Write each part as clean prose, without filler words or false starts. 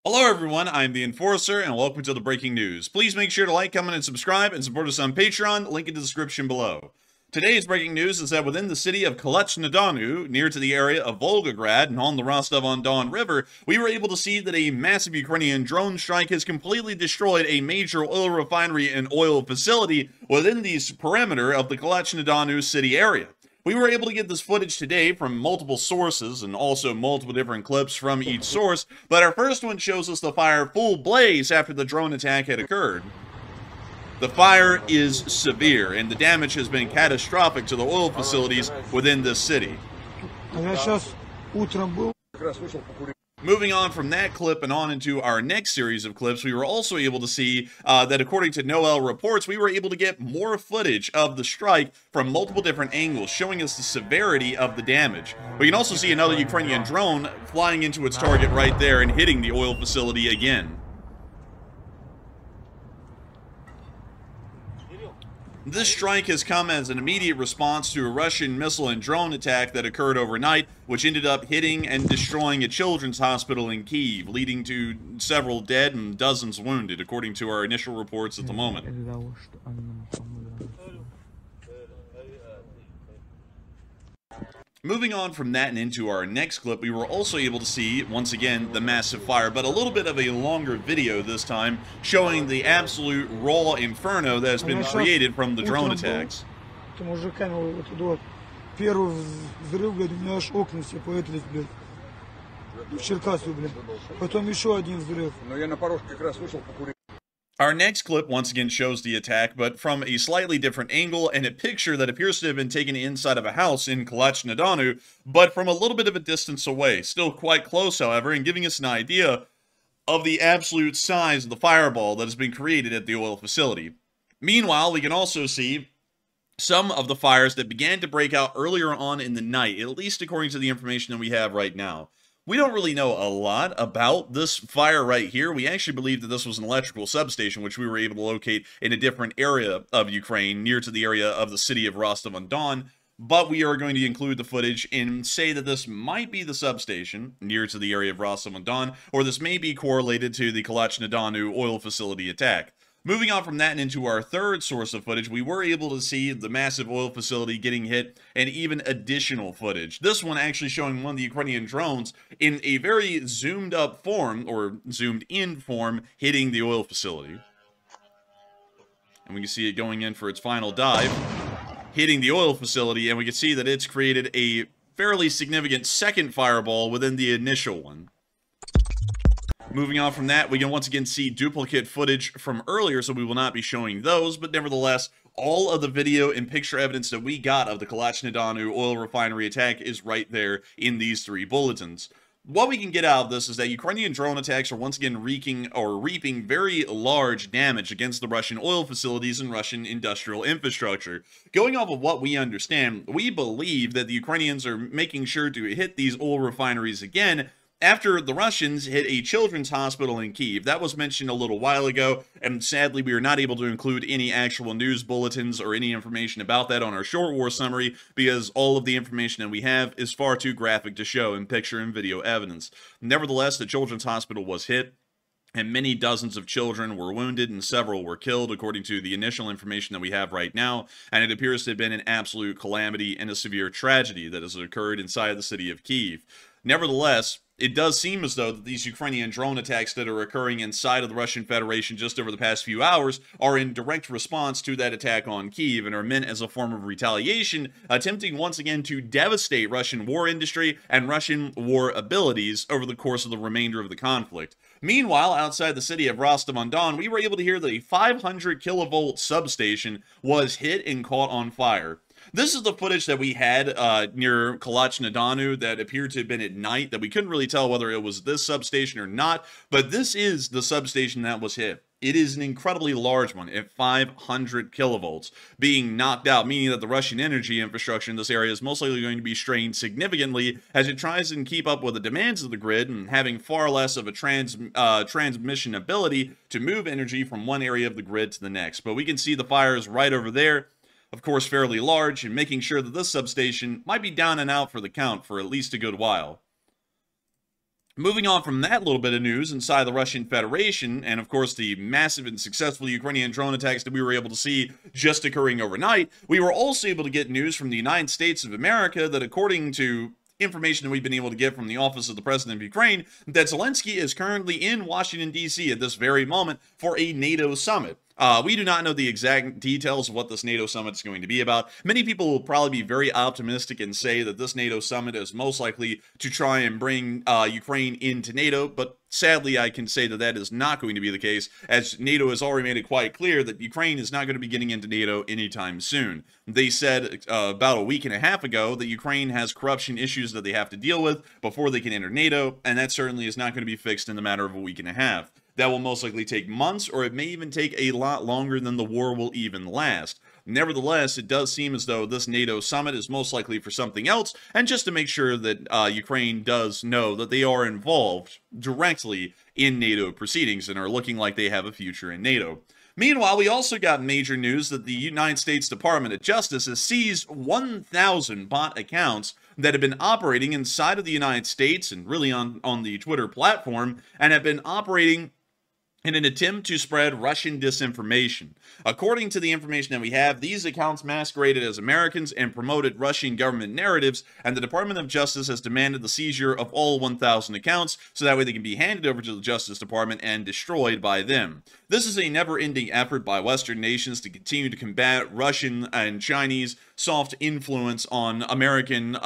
Hello everyone, I'm the Enforcer, and welcome to the breaking news. Please make sure to like, comment, and subscribe, and support us on Patreon, link in the description below. Today's breaking news is that within the city of Kalach-na-Donu, near to the area of Volgograd and on the Rostov On Don river, we were able to see that a massive Ukrainian drone strike has completely destroyed a major oil refinery and oil facility within the perimeter of the Kalach-na-Donu city area. We were able to get this footage today from multiple sources and also multiple different clips from each source, but our first one shows us the fire full blaze after the drone attack had occurred. The fire is severe and the damage has been catastrophic to the oil facilities within this city. Moving on from that clip and on into our next series of clips, we were also able to see that according to Noel reports, we were able to get more footage of the strike from multiple different angles, showing us the severity of the damage. We can also see another Ukrainian drone flying into its target right there and hitting the oil facility again. This strike has come as an immediate response to a Russian missile and drone attack that occurred overnight, which ended up hitting and destroying a children's hospital in Kyiv, leading to several dead and dozens wounded, according to our initial reports at the moment. Moving on from that and into our next clip, we were also able to see, once again, the massive fire, but a little bit of a longer video this time, showing the absolute raw inferno that has been created from the drone attacks. Our next clip once again shows the attack, but from a slightly different angle and a picture that appears to have been taken inside of a house in Kalach-na-Donu, but from a little bit of a distance away. Still quite close, however, and giving us an idea of the absolute size of the fireball that has been created at the oil facility. Meanwhile, we can also see some of the fires that began to break out earlier on in the night, at least according to the information that we have right now. We don't really know a lot about this fire right here. We actually believe that this was an electrical substation, which we were able to locate in a different area of Ukraine, near to the area of the city of Rostov On Don. But we are going to include the footage and say that this might be the substation, near to the area of Rostov On Don, or this may be correlated to the Kalach-na-Donu oil facility attack. Moving on from that and into our third source of footage, we were able to see the massive oil facility getting hit and even additional footage. This one actually showing one of the Ukrainian drones in a very zoomed up form, or zoomed in form, hitting the oil facility. And we can see it going in for its final dive, hitting the oil facility, and we can see that it's created a fairly significant second fireball within the initial one. Moving on from that, we can once again see duplicate footage from earlier, so we will not be showing those, but nevertheless, all of the video and picture evidence that we got of the Kalach-na-Donu oil refinery attack is right there in these three bulletins. What we can get out of this is that Ukrainian drone attacks are once again reaping very large damage against the Russian oil facilities and Russian industrial infrastructure. Going off of what we understand, we believe that the Ukrainians are making sure to hit these oil refineries again after the Russians hit a children's hospital in Kyiv. That was mentioned a little while ago, and sadly we are not able to include any actual news bulletins or any information about that on our short war summary, because all of the information that we have is far too graphic to show in picture and video evidence. Nevertheless, the children's hospital was hit, and many dozens of children were wounded and several were killed, according to the initial information that we have right now, and it appears to have been an absolute calamity and a severe tragedy that has occurred inside the city of Kyiv. Nevertheless, it does seem as though that these Ukrainian drone attacks that are occurring inside of the Russian Federation just over the past few hours are in direct response to that attack on Kyiv and are meant as a form of retaliation, attempting once again to devastate Russian war industry and Russian war abilities over the course of the remainder of the conflict. Meanwhile, outside the city of Rostov On Don, we were able to hear that a 500 kilovolt substation was hit and caught on fire. This is the footage that we had near Kalach-na-Donu that appeared to have been at night, that we couldn't really tell whether it was this substation or not, but this is the substation that was hit. It is an incredibly large one at 500 kilovolts, being knocked out, meaning that the Russian energy infrastructure in this area is most likely going to be strained significantly as it tries to keep up with the demands of the grid and having far less of a transmission ability to move energy from one area of the grid to the next. But we can see the fires right over there. Of course, fairly large, and making sure that this substation might be down and out for the count for at least a good while. Moving on from that little bit of news inside the Russian Federation, and of course the massive and successful Ukrainian drone attacks that we were able to see just occurring overnight, we were also able to get news from the United States of America that, according to information that we've been able to get from the office of the president of Ukraine, that Zelensky is currently in Washington, D.C. at this very moment for a NATO summit. We do not know the exact details of what this NATO summit is going to be about. Many people will probably be very optimistic and say that this NATO summit is most likely to try and bring Ukraine into NATO, but sadly, I can say that that is not going to be the case, as NATO has already made it quite clear that Ukraine is not going to be getting into NATO anytime soon. They said about a week and a half ago that Ukraine has corruption issues that they have to deal with before they can enter NATO, and that certainly is not going to be fixed in the matter of a week and a half. That will most likely take months, or it may even take a lot longer than the war will even last. Nevertheless, it does seem as though this NATO summit is most likely for something else, and just to make sure that Ukraine does know that they are involved directly in NATO proceedings and are looking like they have a future in NATO. Meanwhile, we also got major news that the United States Department of Justice has seized 1,000 bot accounts that have been operating inside of the United States and really on the Twitter platform, and have been operating in an attempt to spread Russian disinformation. According to the information that we have, these accounts masqueraded as Americans and promoted Russian government narratives, and the Department of Justice has demanded the seizure of all 1,000 accounts so that way they can be handed over to the Justice Department and destroyed by them. This is a never-ending effort by Western nations to continue to combat Russian and Chinese soft influence on American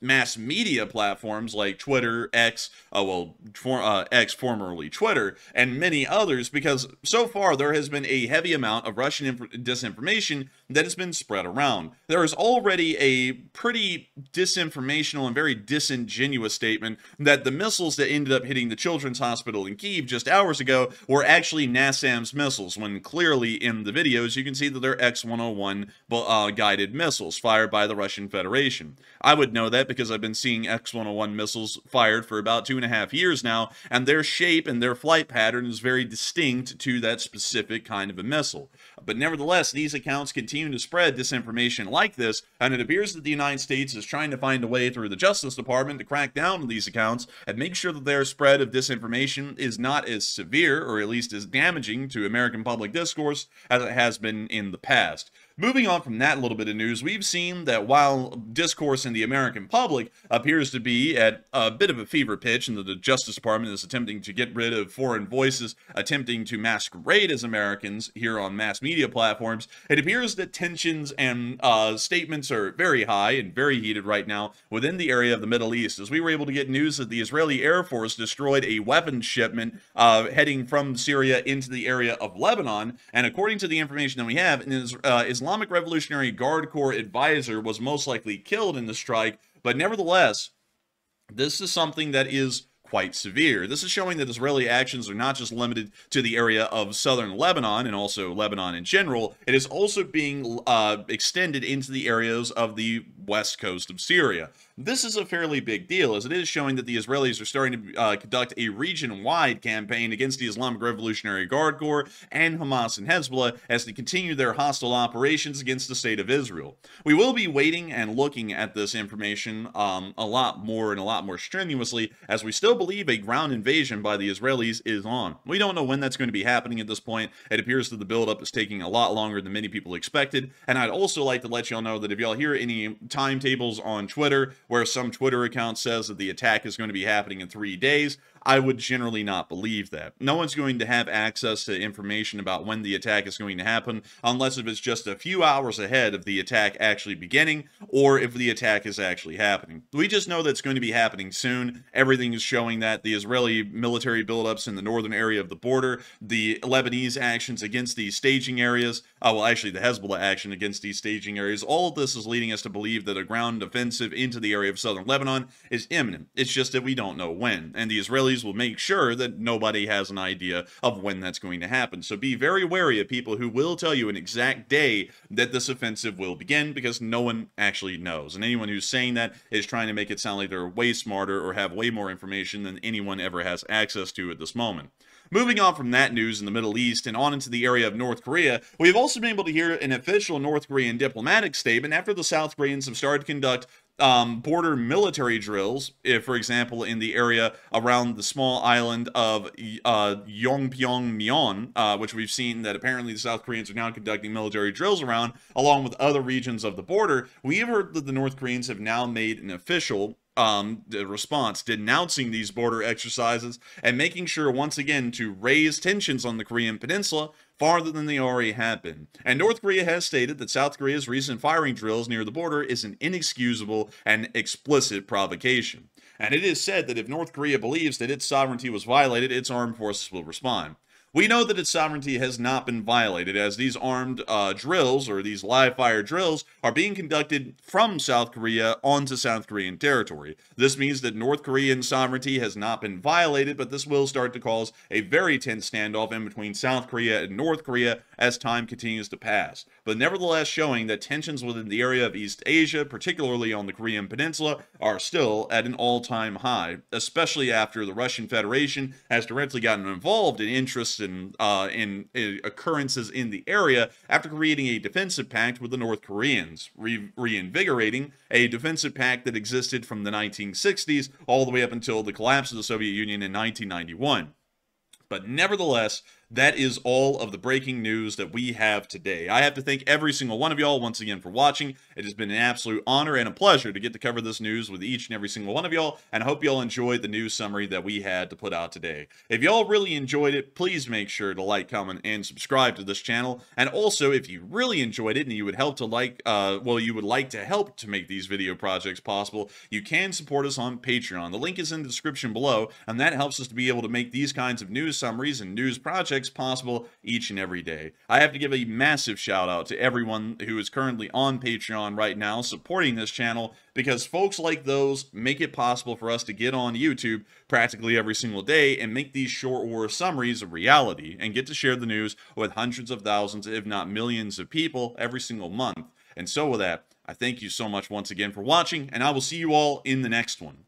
mass media platforms like Twitter, X, X formerly Twitter, and many others, because so far there has been a heavy amount of Russian disinformation that has been spread around. There is already a pretty disinformational and very disingenuous statement that the missiles that ended up hitting the children's hospital in Kyiv just hours ago were actually NASAMS missiles, when clearly in the videos you can see that they're X-101 guided missiles fired by the Russian Federation. I would know that because I've been seeing X-101 missiles fired for about 2.5 years now, and their shape and their flight pattern is very distinct to that specific kind of a missile. But nevertheless, these accounts continue to spread disinformation like this, and it appears that the United States is trying to find a way through the Justice Department to crack down on these accounts and make sure that their spread of disinformation is not as severe, or at least as damaging to American public discourse as it has been in the past. Moving on from that little bit of news, we've seen that while discourse in the American public appears to be at a bit of a fever pitch, and that the Justice Department is attempting to get rid of foreign voices attempting to masquerade as Americans here on mass media platforms, it appears that tensions and statements are very high and very heated right now within the area of the Middle East, as we were able to get news that the Israeli Air Force destroyed a weapons shipment heading from Syria into the area of Lebanon, and according to the information that we have, Islamic Revolutionary Guard Corps advisor was most likely killed in the strike, but nevertheless, this is something that is quite severe. This is showing that Israeli actions are not just limited to the area of southern Lebanon and also Lebanon in general. It is also being extended into the areas of the west coast of Syria. This is a fairly big deal, as it is showing that the Israelis are starting to conduct a region-wide campaign against the Islamic Revolutionary Guard Corps and Hamas and Hezbollah as they continue their hostile operations against the state of Israel. We will be waiting and looking at this information a lot more and a lot more strenuously, as we still believe a ground invasion by the Israelis is on. We don't know when that's going to be happening at this point. It appears that the buildup is taking a lot longer than many people expected, and I'd also like to let y'all know that if y'all hear any timetables on Twitter where some Twitter account says that the attack is going to be happening in 3 days, I would generally not believe that. No one's going to have access to information about when the attack is going to happen unless if it's just a few hours ahead of the attack actually beginning, or if the attack is actually happening. We just know that it's going to be happening soon. Everything is showing that the Israeli military buildups in the northern area of the border, the Lebanese actions against these staging areas, well, actually the Hezbollah action against these staging areas, all of this is leading us to believe that a ground offensive into the area of southern Lebanon is imminent. It's just that we don't know when, and the Israelis will make sure that nobody has an idea of when that's going to happen. So be very wary of people who will tell you an exact day that this offensive will begin, because no one actually knows. And anyone who's saying that is trying to make it sound like they're way smarter or have way more information than anyone ever has access to at this moment. Moving on from that news in the Middle East and on into the area of North Korea, we've also been able to hear an official North Korean diplomatic statement after the South Koreans have started to conduct border military drills, if, for example, in the area around the small island of Yongpyong-myeon, which we've seen that apparently the South Koreans are now conducting military drills around, along with other regions of the border. We have heard that the North Koreans have now made an official response denouncing these border exercises and making sure once again to raise tensions on the Korean peninsula farther than they already have been. And North Korea has stated that South Korea's recent firing drills near the border is an inexcusable and explicit provocation. And it is said that if North Korea believes that its sovereignty was violated, its armed forces will respond. We know that its sovereignty has not been violated, as these armed drills, or these live-fire drills, are being conducted from South Korea onto South Korean territory. This means that North Korean sovereignty has not been violated, but this will start to cause a very tense standoff in between South Korea and North Korea as time continues to pass. But nevertheless showing that tensions within the area of East Asia, particularly on the Korean Peninsula, are still at an all-time high, especially after the Russian Federation has directly gotten involved in interests in occurrences in the area after creating a defensive pact with the North Koreans, reinvigorating a defensive pact that existed from the 1960s all the way up until the collapse of the Soviet Union in 1991. But nevertheless, that is all of the breaking news that we have today. I have to thank every single one of y'all once again for watching. It has been an absolute honor and a pleasure to get to cover this news with each and every single one of y'all, and I hope y'all enjoyed the news summary that we had to put out today. If y'all really enjoyed it, please make sure to like, comment, and subscribe to this channel. And also, if you really enjoyed it and you would help to you would like to help to make these video projects possible, you can support us on Patreon. The link is in the description below, and that helps us to be able to make these kinds of news summaries and news projects possible each and every day. I have to give a massive shout out to everyone who is currently on Patreon right now supporting this channel, because folks like those make it possible for us to get on YouTube practically every single day and make these short war summaries a reality and get to share the news with hundreds of thousands, if not millions of people every single month. And so with that, I thank you so much once again for watching, and I will see you all in the next one.